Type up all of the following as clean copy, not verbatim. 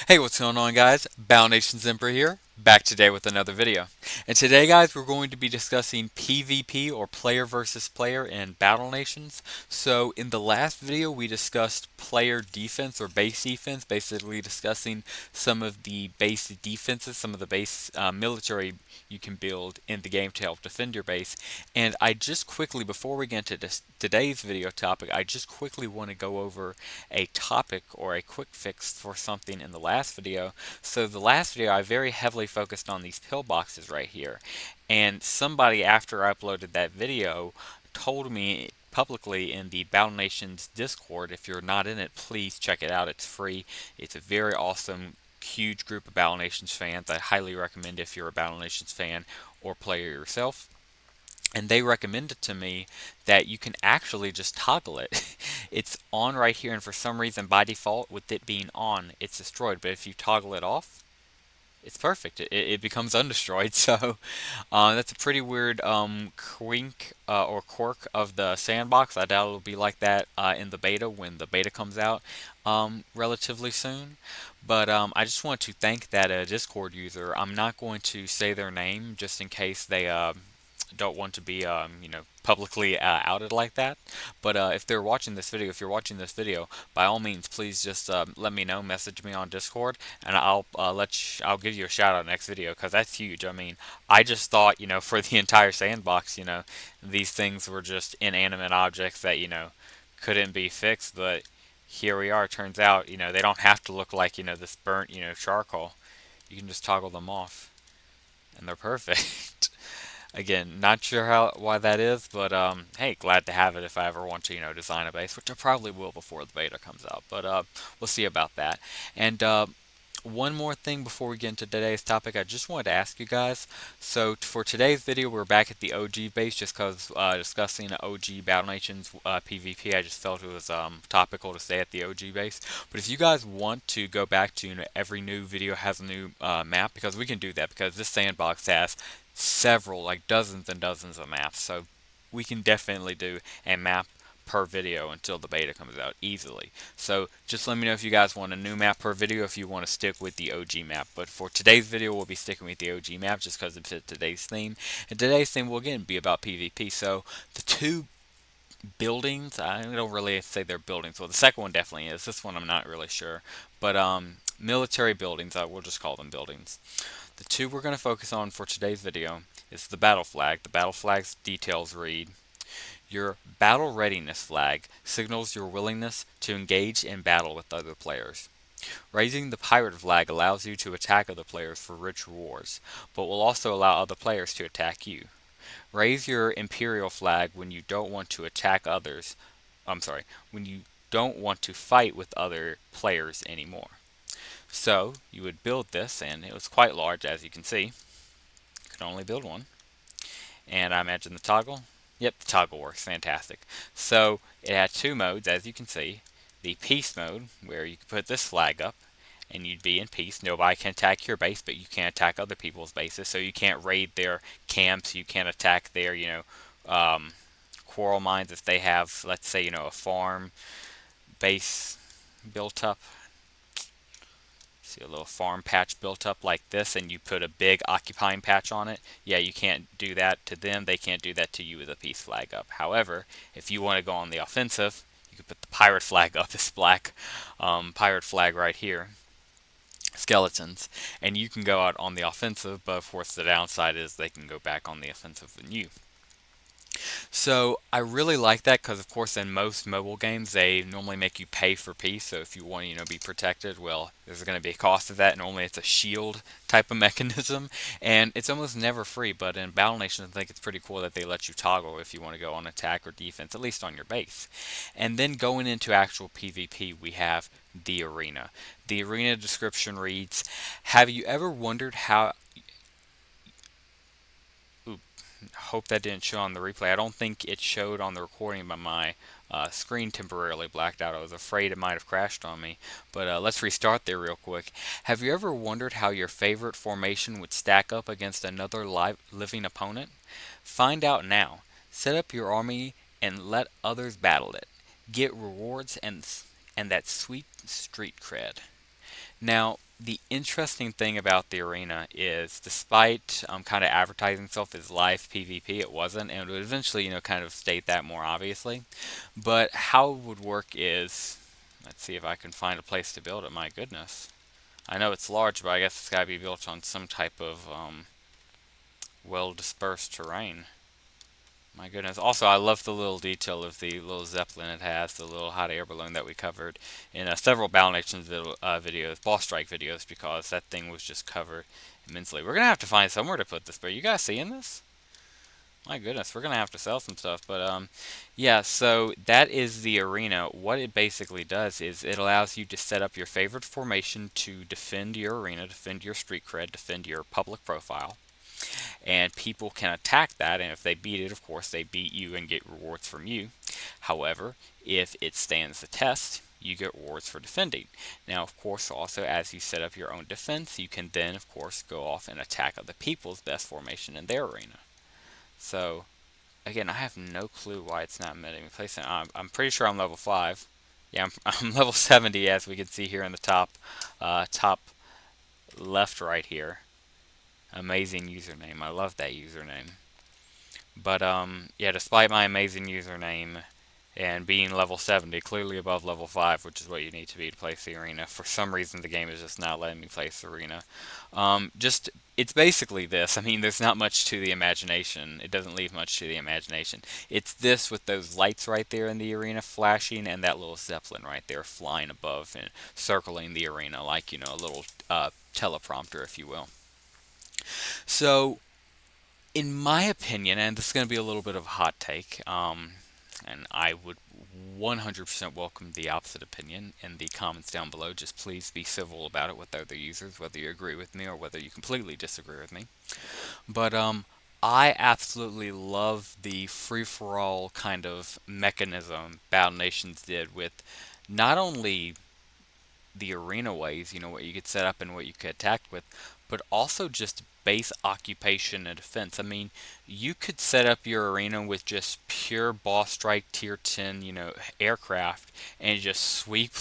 Hey, what's going on, guys? BattleNations Emperor here, back today with another video. And today, guys, we're going to be discussing PvP, or player versus player, in Battle Nations. So, in the last video, we discussed player defense or base defense, basically discussing some of the base defenses, some of the base military you can build in the game to help defend your base. And I just quickly, before we get into today's video topic, I just quickly want to go over a topic or a quick fix for something in the last video. So the last video I very heavily focused on these pillboxes right here, and somebody after I uploaded that video told me publicly in the Battle Nations Discord, if you're not in it, please check it out. It's free. It's a very awesome, huge group of Battle Nations fans. I highly recommend if you're a Battle Nations fan or player yourself. And they recommended to me that you can actually just toggle it. It's on right here, and for some reason, by default, with it being on, it's destroyed. But if you toggle it off, it's perfect. It becomes undestroyed. So that's a pretty weird quink or quirk of the sandbox. I doubt it'll be like that in the beta when the beta comes out relatively soon. But I just want to thank that Discord user. I'm not going to say their name just in case they don't want to be publicly outed like that. But if they're watching this video, if you're watching this video, by all means, please just let me know, message me on Discord, and I'll give you a shout out next video, because that's huge. I mean, I just thought, for the entire sandbox, these things were just inanimate objects that couldn't be fixed, but here we are. Turns out, they don't have to look like this burnt charcoal. You can just toggle them off, and they're perfect. Again, not sure why that is, but hey, glad to have it if I ever want to, design a base, which I probably will before the beta comes out. But we'll see about that. And one more thing before we get into today's topic, I just wanted to ask you guys. So for today's video, we're back at the OG base, just because discussing OG Battle Nations PvP, I just felt it was topical to stay at the OG base. But if you guys want to go back to, every new video has a new map, because we can do that, because this sandbox has several, like dozens and dozens of maps. So we can definitely do a map per video until the beta comes out easily. So just let me know if you guys want a new map per video, if you want to stick with the OG map. But for today's video, we'll be sticking with the OG map just because it fits today's theme. And today's theme will again be about PvP. So the two buildings, I don't really say they're buildings. Well, the second one definitely is. This one I'm not really sure. But military buildings, I will just call them buildings. The two we're going to focus on for today's video is the battle flag. The battle flag's details read: your battle readiness flag signals your willingness to engage in battle with other players. Raising the pirate flag allows you to attack other players for rich rewards, but will also allow other players to attack you. Raise your imperial flag when you don't want to attack others. I'm sorry, when you don't want to fight with other players anymore. So you would build this, and it was quite large, as you can see. Could only build one. And I imagine the toggle. Yep, the toggle works fantastic. So it had two modes, as you can see. The peace mode, where you could put this flag up, and you'd be in peace. Nobody can attack your base, but you can attack other people's bases. So you can't raid their camps. You can't attack their, quarrel mines if they have, let's say, a farm base built up. See a little farm patch built up like this, and you put a big occupying patch on it. Yeah, you can't do that to them. They can't do that to you with a peace flag up. However, if you want to go on the offensive, you can put the pirate flag up, this black pirate flag right here, skeletons, and you can go out on the offensive. But of course, the downside is they can go back on the offensive than you. So I really like that, because of course in most mobile games they normally make you pay for peace. So if you want to be protected, well, there's going to be a cost of that. Normally it's a shield type of mechanism, and it's almost never free. But in Battle Nation, I think it's pretty cool that they let you toggle if you want to go on attack or defense, at least on your base. And then going into actual PvP, we have the arena. The arena description reads: have you ever wondered how hope that didn't show on the replay. I don't think it showed on the recording, but my screen temporarily blacked out. I was afraid it might have crashed on me. But let's restart there real quick. Have you ever wondered how your favorite formation would stack up against another living opponent? Find out now. Set up your army and let others battle it. Get rewards and that sweet street cred. Now, the interesting thing about the arena is, despite kind of advertising itself as live PvP, it wasn't, and it would eventually, kind of state that more obviously. But how it would work is, let's see if I can find a place to build it. My goodness, I know it's large, but I guess it's got to be built on some type of well dispersed terrain. My goodness. Also, I love the little detail of the little Zeppelin it has, the little hot air balloon that we covered in several Battle Nations videos, Boss Strike videos, because that thing was just covered immensely. We're going to have to find somewhere to put this, but are you guys seeing this? My goodness, we're going to have to sell some stuff. But yeah, so that is the arena. What it basically does is it allows you to set up your favorite formation to defend your arena, defend your street cred, defend your public profile, and people can attack that, and if they beat it, of course they beat you and get rewards from you. However, if it stands the test, you get rewards for defending. Now, of course, also as you set up your own defense, you can then, of course, go off and attack other people's best formation in their arena. So, again, I have no clue why it's not letting me place it. I'm pretty sure I'm level 5. Yeah, I'm level 70, as we can see here in the top left right here. Amazing username. I love that username. But yeah, despite my amazing username and being level 70, clearly above level 5, which is what you need to be to place the arena, for some reason the game is just not letting me place the arena. Just it's basically this. I mean, there's not much to the imagination. It doesn't leave much to the imagination. It's this with those lights right there in the arena flashing, and that little Zeppelin right there flying above and circling the arena like, a little teleprompter, if you will. So, in my opinion, and this is going to be a little bit of a hot take, and I would 100% welcome the opposite opinion in the comments down below. Just please be civil about it with other users, whether you agree with me or whether you completely disagree with me. But I absolutely love the free-for-all kind of mechanism Battle Nations did with not only the arena ways, what you could set up and what you could attack with, but also just base occupation and defense. I mean, you could set up your arena with just pure boss strike tier 10, aircraft and just sweep,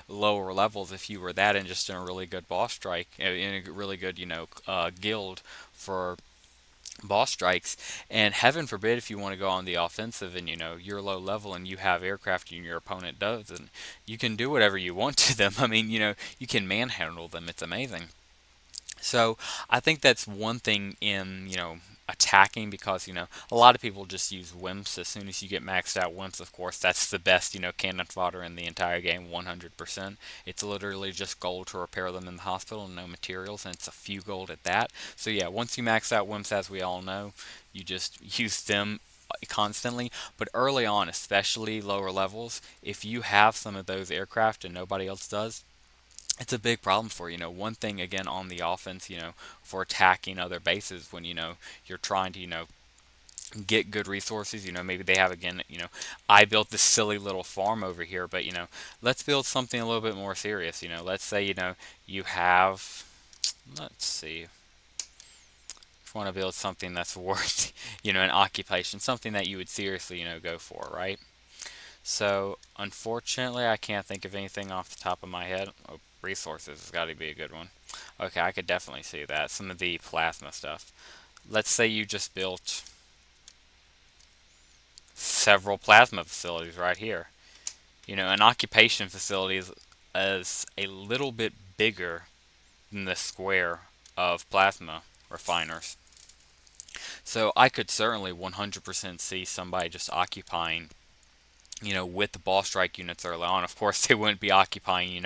lower levels if you were that and just in a really good boss strike, in a really good, guild for boss strikes. And heaven forbid if you want to go on the offensive and you're low level and you have aircraft and your opponent does, and you can do whatever you want to them. I mean, you can manhandle them. It's amazing. So I think that's one thing in, attacking, because, a lot of people just use wimps. As soon as you get maxed out wimps, of course, that's the best, cannon fodder in the entire game, 100%. It's literally just gold to repair them in the hospital and no materials, and it's a few gold at that. So yeah, once you max out wimps, as we all know, you just use them constantly. But early on, especially lower levels, if you have some of those aircraft and nobody else does, it's a big problem for one thing again on the offense, for attacking other bases when you're trying to get good resources. Maybe they have, again, I built this silly little farm over here, but let's build something a little bit more serious. Let's say you have, let's see, if you want to build something that's worth an occupation, something that you would seriously go for, right? So, unfortunately, I can't think of anything off the top of my head. Oh, resources has got to be a good one. Okay, I could definitely see that. Some of the plasma stuff. Let's say you just built several plasma facilities right here. An occupation facility is a little bit bigger than the square of plasma refiners. So I could certainly 100% see somebody just occupying, with the ball strike units early on. Of course, they wouldn't be occupying,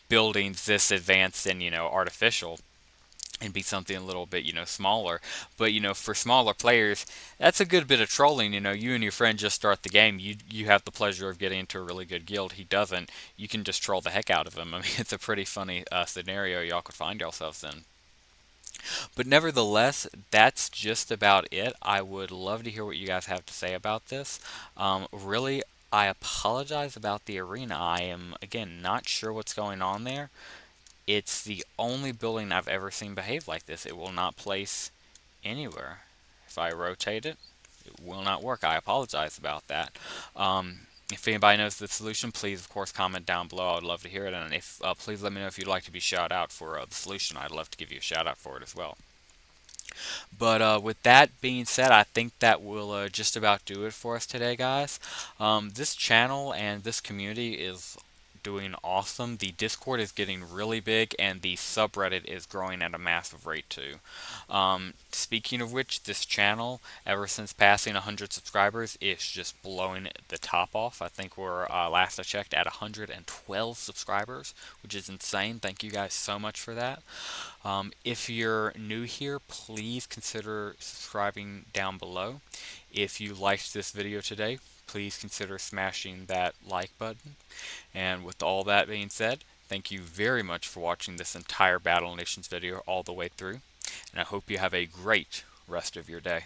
buildings this advanced and, artificial, and be something a little bit, smaller. But, for smaller players, that's a good bit of trolling. You and your friend just start the game. You have the pleasure of getting into a really good guild. He doesn't. You can just troll the heck out of him. I mean, it's a pretty funny scenario y'all could find yourselves in. But nevertheless, that's just about it. I would love to hear what you guys have to say about this. Really, I apologize about the arena. I am, again, not sure what's going on there. It's the only building I've ever seen behave like this. It will not place anywhere. If I rotate it, it will not work. I apologize about that. If anybody knows the solution, please, of course, comment down below. I would love to hear it. And if please let me know if you'd like to be shout out for the solution. I'd love to give you a shout out for it as well. But with that being said, I think that will just about do it for us today, guys. This channel and this community is doing awesome. The Discord is getting really big, and the subreddit is growing at a massive rate too. Speaking of which, this channel, ever since passing 100 subscribers, is just blowing the top off. I think we're, last I checked, at 112 subscribers, which is insane. Thank you guys so much for that. If you're new here, please consider subscribing down below. If you liked this video today, please consider smashing that like button. And with all that being said, thank you very much for watching this entire Battle Nations video all the way through. And I hope you have a great rest of your day.